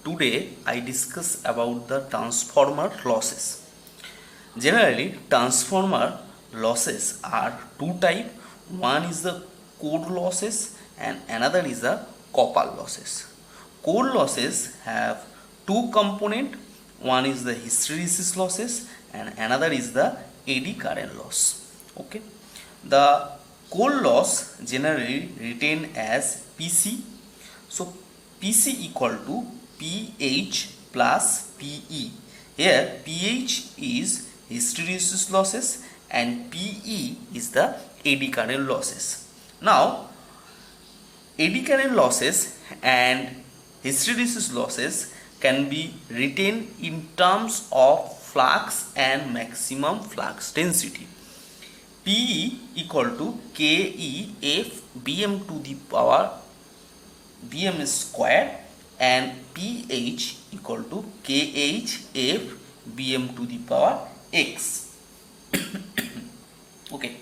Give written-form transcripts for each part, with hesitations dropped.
Today I discuss about the transformer losses. Generally, transformer losses are two type. One is the core losses and another is the copper losses. Core losses have two component. One is the hysteresis losses and another is the eddy current loss. Okay. The core loss generally written as PC. So PC equal to PH plus PE. Here PH is hysteresis losses and PE is the eddy current losses. Now eddy current losses and hysteresis losses can be written in terms of flux and maximum flux density. PE equal to KEF Bm to the power Bm square and pH equal to KHF Bm to the power X. Okay,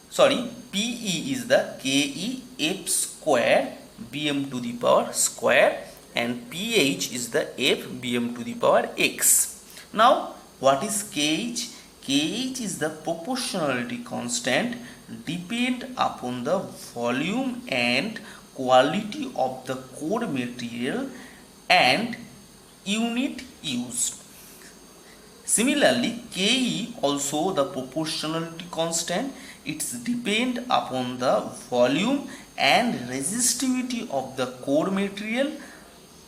sorry, PE is the KEF square Bm to the power square and pH is the F Bm to the power X. Now what is KH? KH is the proportionality constant depend upon the volume and quality of the core material and unit used. Similarly, Ke also the proportionality constant. It's depend upon the volume and resistivity of the core material,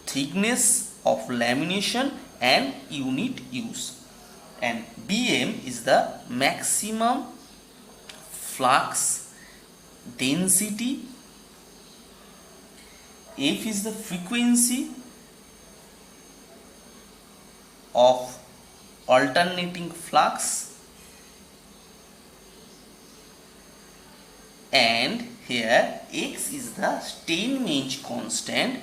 thickness of lamination and unit use. And Bm is the maximum flux density. F is the frequency of alternating flux, and here X is the Steinmetz constant.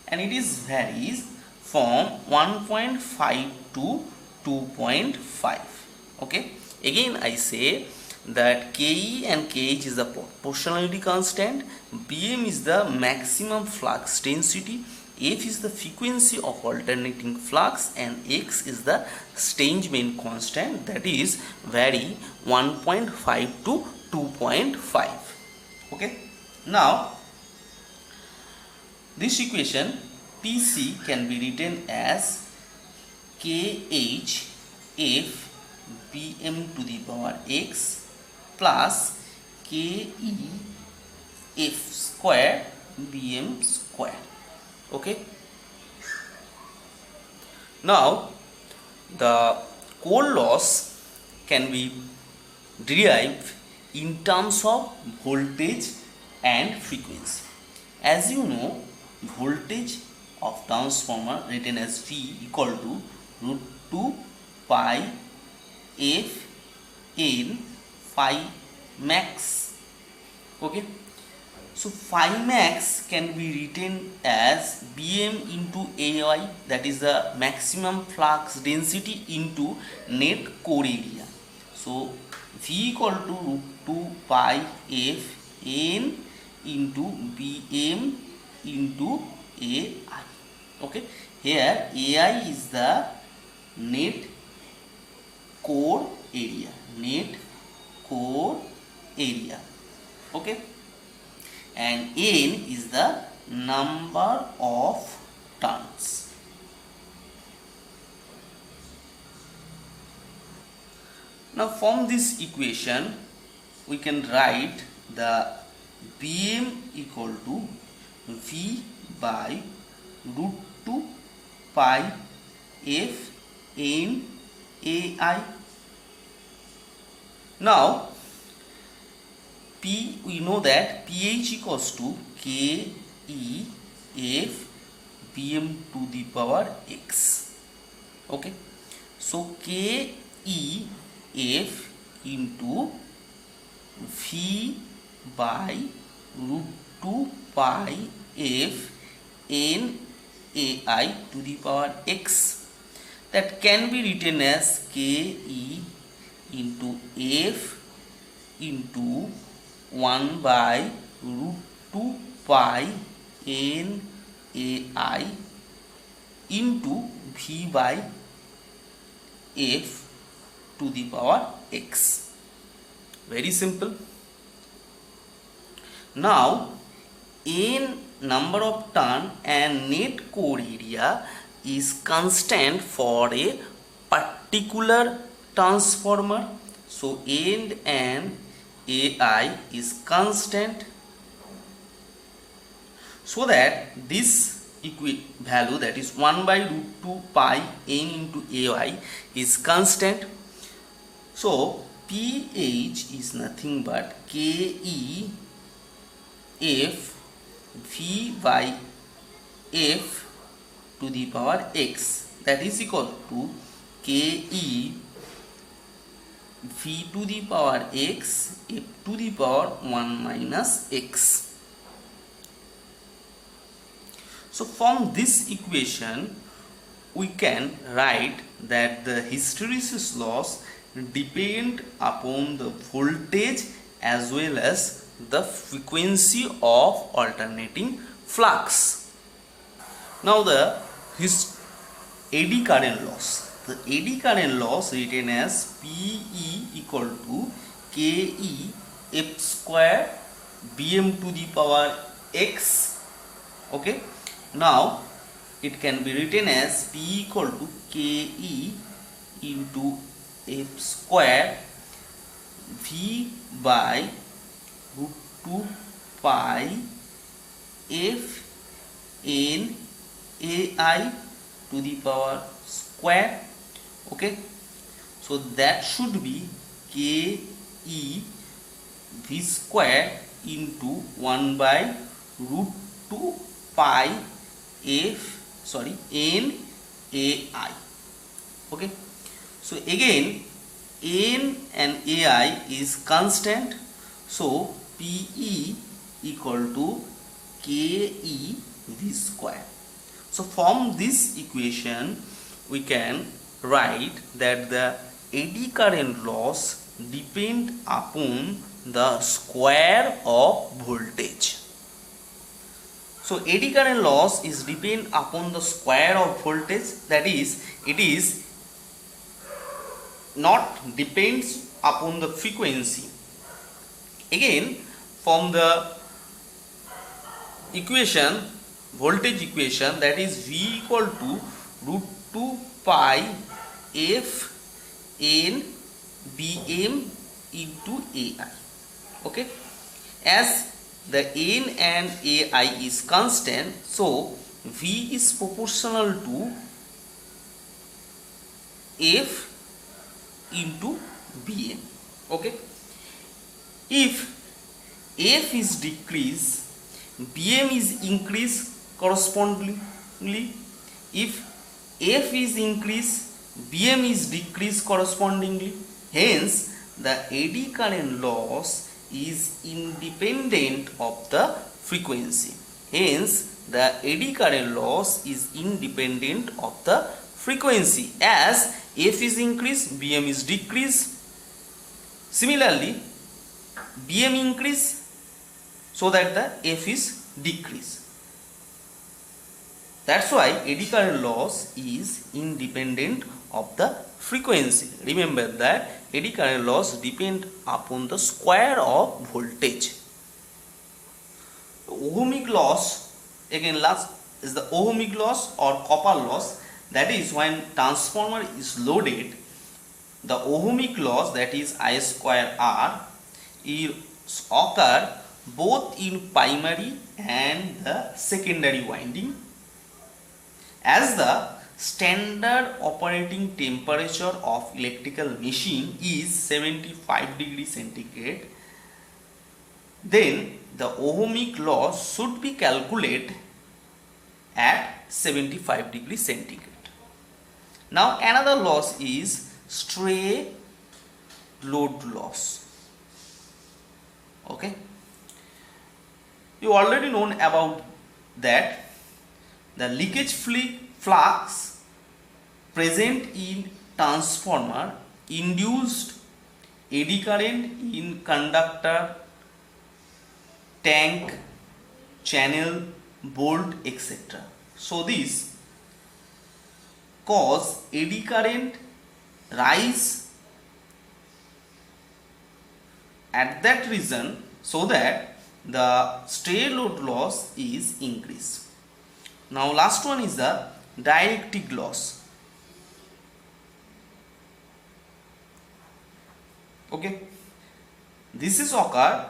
And it is varies from 1.5 to 2.5. Okay, again I say that Ke and Kh is the proportionality constant, Bm is the maximum flux density, F is the frequency of alternating flux, and X is the Steinmetz constant, that is vary 1.5 to 2.5. Okay, now this equation PC can be written as KH F Bm to the power X plus Ke F square Bm square. Okay, now the core loss can be derived in terms of voltage and frequency. As you know, voltage of transformer written as V equal to root 2 pi F in phi max. Okay, so phi max can be written as Bm into Ay, that is the maximum flux density into net core area. So V equal to root 2 pi F n into Bm into Ai. Okay, here Ai is the net core area, okay, and n is the number of turns. Now from this equation we can write the Bm equal to V by root 2 pi F n Ai. Now we know that pH equals to Ke F Bm to the power X. Okay, so Ke F into V by root 2 pi F n Ai to the power X, that can be written as Ke into F into 1 by root 2 pi n AI into V by F to the power x. Very simple. Now n number of turn and net core area is constant for a particular transformer. So n and AI is constant, so that this value, that is 1 by root 2 pi n into AI, is constant. So PH is nothing but KE F V by F to the power x, that is equal to KE V to the power x F to the power 1 minus x. So from this equation we can write that the hysteresis loss depend upon the voltage as well as the frequency of alternating flux. Now the eddy current loss. The eddy current loss written as PE equal to KE F square Bm to the power x. Okay. Now it can be written as P equal to KE into F square V by root 2 pi F n AI to the power square. Okay, so that should be KE V square into 1 by root 2 pi n AI. Okay, so again n and AI is constant, so PE equal to KE V square. So from this equation we can write that the eddy current loss depend upon the square of voltage. So eddy current loss is depend upon the square of voltage, that is, it is not depends upon the frequency. Again, from the equation, voltage equation, that is V equal to root 2 pi F n Bm into AI. Okay, as the n and AI is constant, so V is proportional to F into Bm. Okay, if F is decreased, Bm is increased correspondingly. If F is increased, Bm is decreased correspondingly. Hence the eddy current loss is independent of the frequency. Hence the eddy current loss is independent of the frequency. As F is increased, Bm is decreased. Similarly, Bm increase, so that the F is decreased. That's why eddy current loss is independent of the frequency. Remember that eddy current loss depend upon the square of voltage. Ohmic loss, again last is the ohmic loss or copper loss, that is when transformer is loaded, the ohmic loss, that is I square R, is occur both in primary and the secondary winding. As the standard operating temperature of electrical machine is 75 degrees centigrade, then the ohmic loss should be calculated at 75 degrees centigrade. Now another loss is stray load loss. Okay, you already known about that. The leakage flux present in transformer induced eddy current in conductor, tank, channel, bolt, etc. So this cause eddy current rise at that region, so that the stray load loss is increased. Now last one is the dielectric loss. Okay, this is occur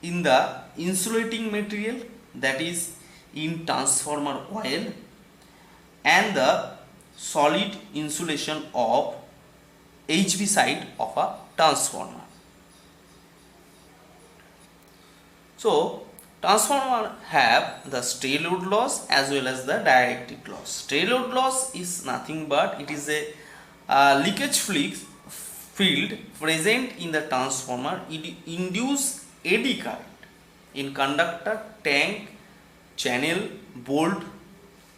in the insulating material, that is in transformer coil, and the solid insulation of HV side of a transformer. So transformer have the stray load loss as well as the dielectric loss. Stray load loss is nothing but it is a leakage field present in the transformer. It induce eddy current in conductor, tank, channel, bolt.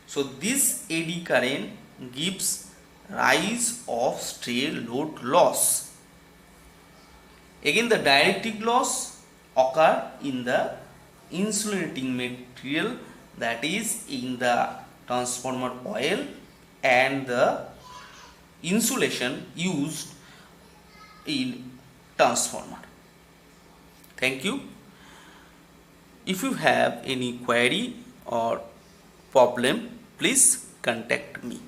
So this eddy current gives rise of stray load loss. Again, the dielectric loss occur in the insulating material, that is in the transformer coil and the insulation used in transformer. Thank you. If you have any query or problem, please contact me.